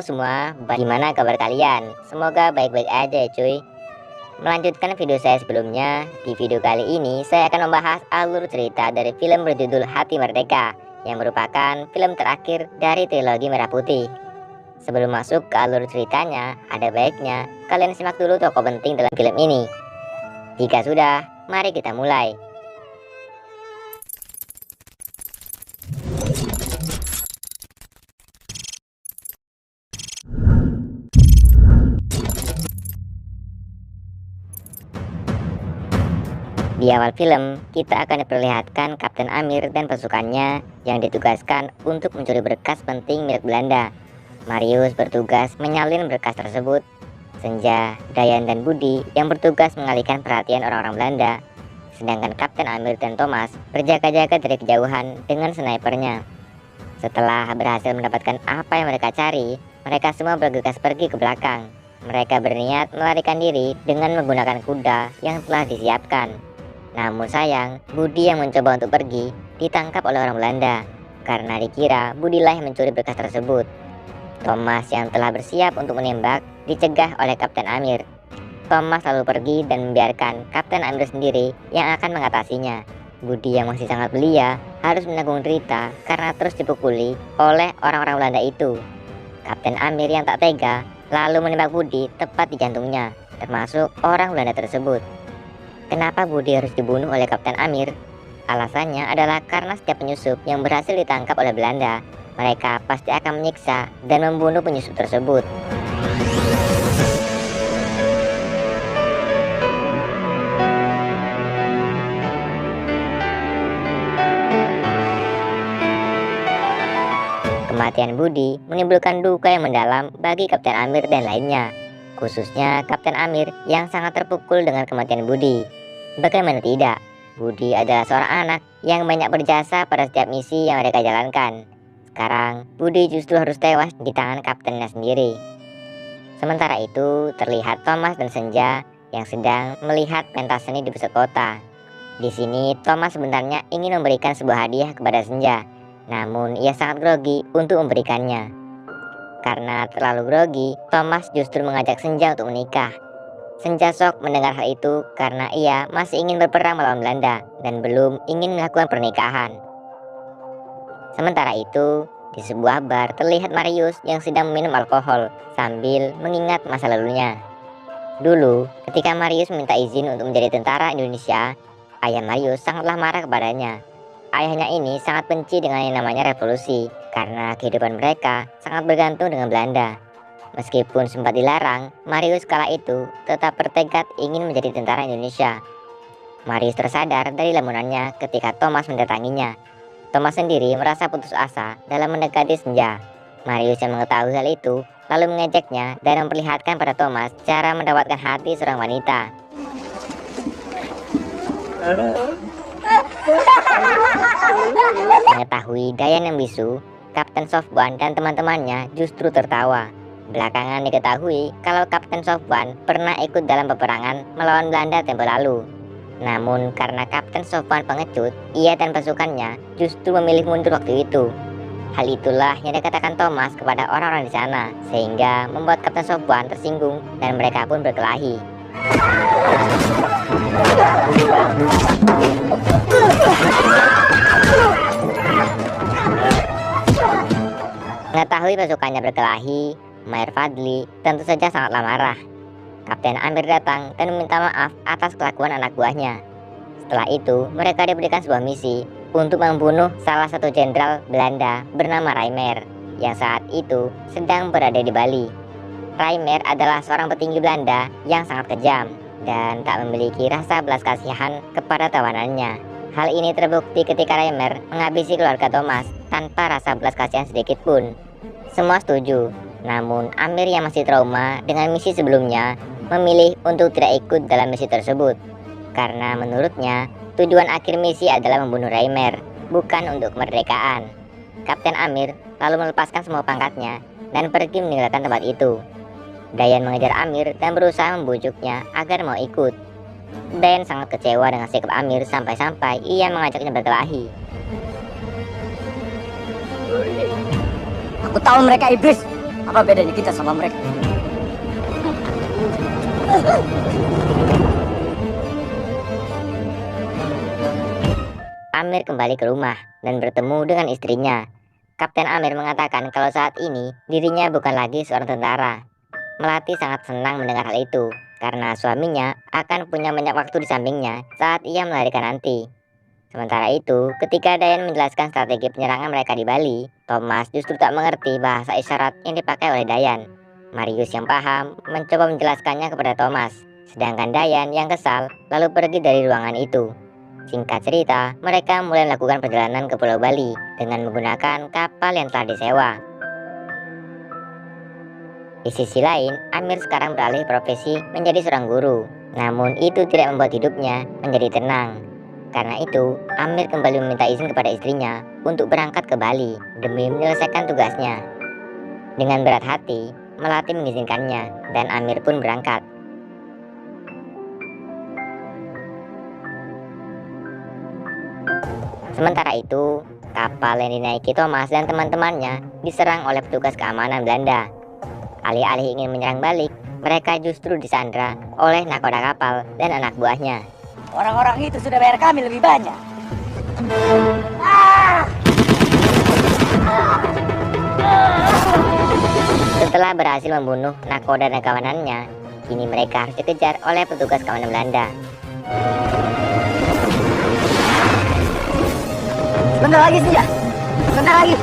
Halo semua, bagaimana kabar kalian? Semoga baik-baik aja ya cuy. Melanjutkan video saya sebelumnya, di video kali ini saya akan membahas alur cerita dari film berjudul Hati Merdeka, yang merupakan film terakhir dari trilogi Merah Putih. Sebelum masuk ke alur ceritanya, ada baiknya kalian simak dulu tokoh penting dalam film ini. Jika sudah, mari kita mulai. Di awal film, kita akan diperlihatkan Kapten Amir dan pasukannya yang ditugaskan untuk mencuri berkas penting milik Belanda. Marius bertugas menyalin berkas tersebut. Senja, Dayan, dan Budi yang bertugas mengalihkan perhatian orang-orang Belanda. Sedangkan Kapten Amir dan Thomas berjaga-jaga dari kejauhan dengan snipernya. Setelah berhasil mendapatkan apa yang mereka cari, mereka semua bergegas pergi ke belakang. Mereka berniat melarikan diri dengan menggunakan kuda yang telah disiapkan. Namun sayang, Budi yang mencoba untuk pergi ditangkap oleh orang Belanda karena dikira Budilah yang mencuri berkas tersebut. Thomas yang telah bersiap untuk menembak dicegah oleh Kapten Amir. Thomas lalu pergi dan membiarkan Kapten Amir sendiri yang akan mengatasinya. Budi yang masih sangat belia harus menanggung derita karena terus dipukuli oleh orang-orang Belanda itu. Kapten Amir yang tak tega lalu menembak Budi tepat di jantungnya, termasuk orang Belanda tersebut. Kenapa Budi harus dibunuh oleh Kapten Amir? Alasannya adalah karena setiap penyusup yang berhasil ditangkap oleh Belanda, mereka pasti akan menyiksa dan membunuh penyusup tersebut. Kematian Budi menimbulkan duka yang mendalam bagi Kapten Amir dan lainnya, khususnya Kapten Amir yang sangat terpukul dengan kematian Budi. Bagaimana tidak, Budi adalah seorang anak yang banyak berjasa pada setiap misi yang mereka jalankan. Sekarang, Budi justru harus tewas di tangan kaptennya sendiri. Sementara itu, terlihat Thomas dan Senja yang sedang melihat pentas seni di pusat kota. Di sini, Thomas sebenarnya ingin memberikan sebuah hadiah kepada Senja, namun ia sangat grogi untuk memberikannya. Karena terlalu grogi, Thomas justru mengajak Senja untuk menikah. Senja shock mendengar hal itu karena ia masih ingin berperang melawan Belanda dan belum ingin melakukan pernikahan. Sementara itu, di sebuah bar terlihat Marius yang sedang meminum alkohol sambil mengingat masa lalunya. Dulu, ketika Marius meminta izin untuk menjadi tentara Indonesia, ayah Marius sangatlah marah kepadanya. Ayahnya ini sangat benci dengan yang namanya revolusi karena kehidupan mereka sangat bergantung dengan Belanda. Meskipun sempat dilarang, Marius kala itu tetap bertekad ingin menjadi tentara Indonesia. Marius tersadar dari lamunannya ketika Thomas mendatanginya. Thomas sendiri merasa putus asa dalam mendekati Senja. Marius yang mengetahui hal itu lalu mengejaknya dan memperlihatkan pada Thomas cara mendapatkan hati seorang wanita. Mengetahui Dayan yang bisu, Kapten Sofwan dan teman-temannya justru tertawa. Belakangan diketahui kalau Kapten Sofwan pernah ikut dalam peperangan melawan Belanda tempo lalu. Namun karena Kapten Sofwan pengecut, ia dan pasukannya justru memilih mundur waktu itu. Hal itulah yang dikatakan Thomas kepada orang-orang di sana, sehingga membuat Kapten Sofwan tersinggung dan mereka pun berkelahi. Mengetahui pasukannya berkelahi, Mayor Fadli tentu saja sangatlah marah. Kapten Amir datang dan meminta maaf atas kelakuan anak buahnya. Setelah itu, mereka diberikan sebuah misi untuk membunuh salah satu jenderal Belanda bernama Reimer yang saat itu sedang berada di Bali. Reimer adalah seorang petinggi Belanda yang sangat kejam dan tak memiliki rasa belas kasihan kepada tawanannya. Hal ini terbukti ketika Reimer menghabisi keluarga Thomas tanpa rasa belas kasihan sedikit pun. Semua setuju. Namun Amir yang masih trauma dengan misi sebelumnya memilih untuk tidak ikut dalam misi tersebut karena menurutnya tujuan akhir misi adalah membunuh Reimer, bukan untuk kemerdekaan. Kapten Amir lalu melepaskan semua pangkatnya dan pergi meninggalkan tempat itu. Dayan mengejar Amir dan berusaha membujuknya agar mau ikut. Dayan sangat kecewa dengan sikap Amir sampai-sampai ia mengajaknya berkelahi. Aku tahu mereka iblis. Apa bedanya kita sama mereka? Amir kembali ke rumah dan bertemu dengan istrinya. Kapten Amir mengatakan kalau saat ini dirinya bukan lagi seorang tentara. Melati sangat senang mendengar hal itu karena suaminya akan punya banyak waktu di sampingnya saat ia melahirkan nanti. Sementara itu, ketika Dayan menjelaskan strategi penyerangan mereka di Bali, Thomas justru tak mengerti bahasa isyarat yang dipakai oleh Dayan. Marius yang paham mencoba menjelaskannya kepada Thomas, sedangkan Dayan yang kesal lalu pergi dari ruangan itu. Singkat cerita, mereka mulai melakukan perjalanan ke Pulau Bali dengan menggunakan kapal yang telah disewa. Di sisi lain, Amir sekarang beralih profesi menjadi seorang guru. Namun itu tidak membuat hidupnya menjadi tenang. Karena itu, Amir kembali meminta izin kepada istrinya untuk berangkat ke Bali demi menyelesaikan tugasnya. Dengan berat hati, Melati mengizinkannya dan Amir pun berangkat. Sementara itu, kapal yang dinaiki Thomas dan teman-temannya diserang oleh petugas keamanan Belanda. Alih-alih ingin menyerang balik, mereka justru disandra oleh nakoda kapal dan anak buahnya. Orang-orang itu sudah bayar kami lebih banyak. Setelah berhasil membunuh nakoda dan kawanannya, kini mereka harus dikejar oleh petugas keamanan Belanda. Sebentar lagi saja. Sebentar lagi.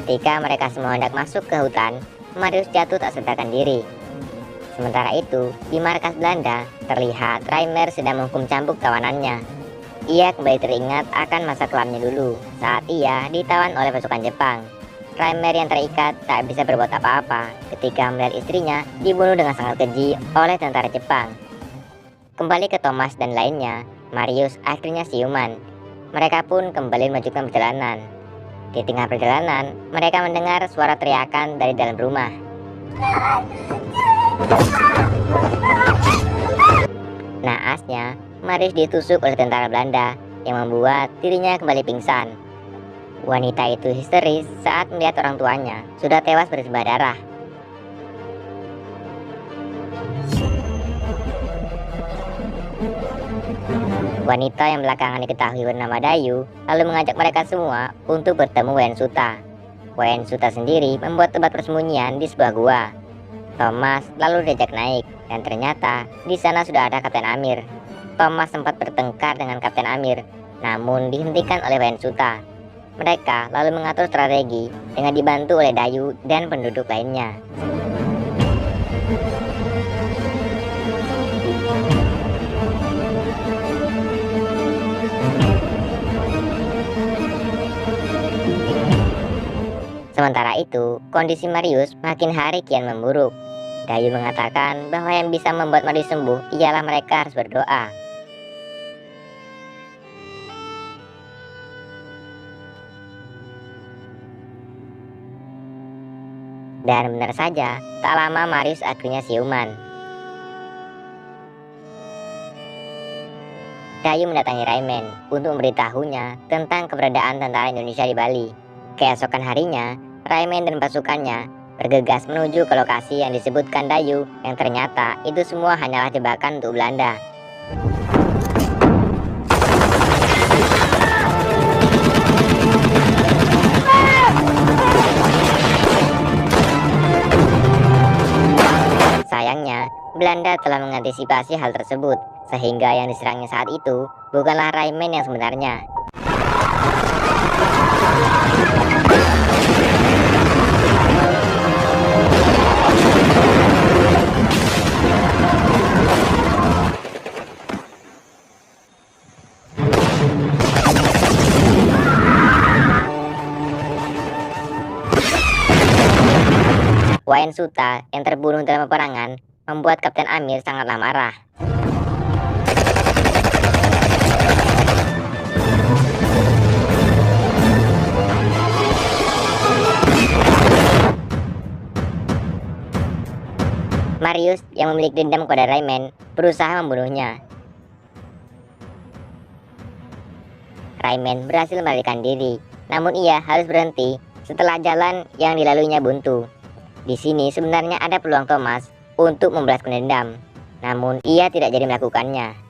Ketika mereka semua hendak masuk ke hutan, Marius jatuh tak sadarkan diri. Sementara itu, di markas Belanda, terlihat Reimer sedang menghukum cambuk tawanannya. Ia kembali teringat akan masa kelamnya dulu, saat ia ditawan oleh pasukan Jepang. Reimer yang terikat tak bisa berbuat apa-apa ketika melihat istrinya dibunuh dengan sangat keji oleh tentara Jepang. Kembali ke Thomas dan lainnya, Marius akhirnya siuman. Mereka pun kembali melanjutkan perjalanan. Di tengah perjalanan, mereka mendengar suara teriakan dari dalam rumah. Naasnya, Marius ditusuk oleh tentara Belanda yang membuat dirinya kembali pingsan. Wanita itu histeris saat melihat orang tuanya sudah tewas bersimbah darah. Wanita yang belakangan diketahui bernama Dayu lalu mengajak mereka semua untuk bertemu Wayan Suta. Wayan Suta sendiri membuat tempat persembunyian di sebuah gua. Thomas lalu diajak naik dan ternyata di sana sudah ada Kapten Amir. Thomas sempat bertengkar dengan Kapten Amir, namun dihentikan oleh Wayan Suta. Mereka lalu mengatur strategi dengan dibantu oleh Dayu dan penduduk lainnya. Sementara itu, kondisi Marius makin hari kian memburuk. Dayu mengatakan bahwa yang bisa membuat Marius sembuh ialah mereka harus berdoa. Dan benar saja, tak lama Marius akhirnya siuman. Dayu mendatangi Raimen untuk memberitahunya tentang keberadaan tentara Indonesia di Bali. Keesokan harinya, Raimen dan pasukannya bergegas menuju ke lokasi yang disebutkan Dayu, yang ternyata itu semua hanyalah jebakan untuk Belanda. Sayangnya, Belanda telah mengantisipasi hal tersebut, sehingga yang diserangnya saat itu bukanlah Raimen yang sebenarnya. Wayan Suta yang terbunuh dalam peperangan membuat Kapten Amir sangatlah marah. Marius yang memiliki dendam kepada Rayman berusaha membunuhnya. Rayman berhasil melarikan diri, namun ia harus berhenti setelah jalan yang dilaluinya buntu. Di sini sebenarnya ada peluang Thomas untuk membalaskan dendam, namun ia tidak jadi melakukannya.